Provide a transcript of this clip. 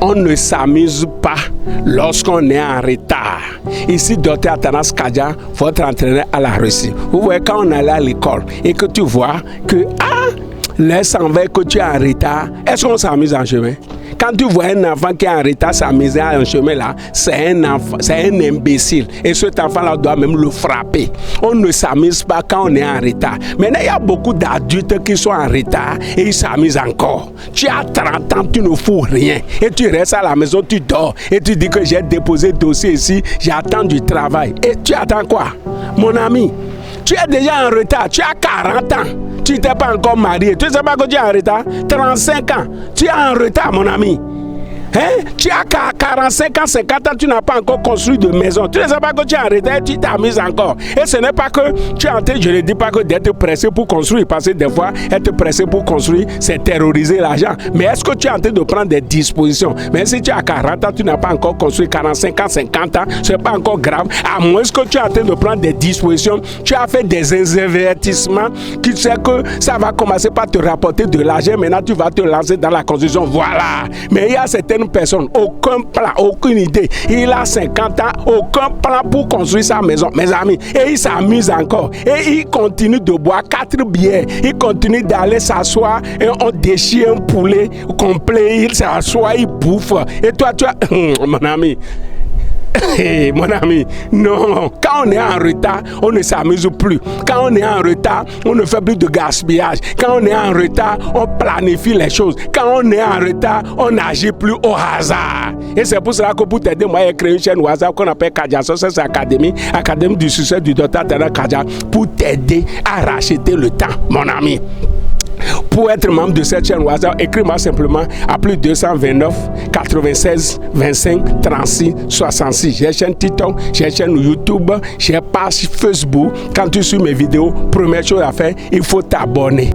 On ne s'amuse pas lorsqu'on est en retard. Ici, Dr Athanas Kadia, votre entraîneur à la Russie. Vous voyez, quand on allait à l'école et que tu vois que, laisse envers que tu es en retard, est-ce qu'on s'amuse en chemin? Quand tu vois un enfant qui est en retard s'amuser en chemin là, c'est un enfant, c'est un imbécile. Et cet enfant-là doit même le frapper. On ne s'amuse pas quand on est en retard. Maintenant, il y a beaucoup d'adultes qui sont en retard et ils s'amusent encore. Tu as 30 ans, tu ne fous rien. Et tu restes à la maison, tu dors. Et tu dis que j'ai déposé le dossier ici, j'attends du travail. Et tu attends quoi? Mon ami, tu es déjà en retard, tu as 40 ans. Tu n'es pas encore marié. Tu ne sais pas que tu es en retard? 35 ans. Tu es en retard, mon ami. Hein? Tu as 45 ans, 50 ans, tu n'as pas encore construit de maison. Tu ne sais pas que tu es en retard, tu t'amuses encore. Et ce n'est pas que tu es en train, je ne dis pas que d'être pressé pour construire, parce que des fois, être pressé pour construire, c'est terroriser l'argent. Mais est-ce que tu es en train de prendre des dispositions? Même si tu as 40 ans, tu n'as pas encore construit, 45 ans, 50 ans, ce n'est pas encore grave. À moins que tu es en train de prendre des dispositions, tu as fait des investissements qui sais que ça va commencer par te rapporter de l'argent. Maintenant, tu vas te lancer dans la construction. Voilà. Mais il y a certaines personnes, aucun plan, aucune idée. Il a 50 ans, aucun plan pour construire sa maison, mes amis. Et il s'amuse encore. Et il continue de boire 4 bières. Il continue d'aller s'asseoir et on déchire un poulet complet. Il s'assoit, il bouffe. Et toi, tu as... mon ami. Hey, mon ami, non, quand on est en retard, on ne s'amuse plus. Quand on est en retard, on ne fait plus de gaspillage. Quand on est en retard, on planifie les choses. Quand on est en retard, on n'agit plus au hasard. Et c'est pour cela que pour t'aider, moi j'ai créé une chaîne au hasard qu'on appelle Kadia Success Academy, Académie du succès du Dr Athanas Kadia, pour t'aider à racheter le temps, mon ami. Pour être membre de cette chaîne WhatsApp, écris-moi simplement à plus 229 96 25 36 66. J'ai chaîne TikTok, j'ai chaîne YouTube, j'ai page Facebook. Quand tu suis mes vidéos, première chose à faire, il faut t'abonner.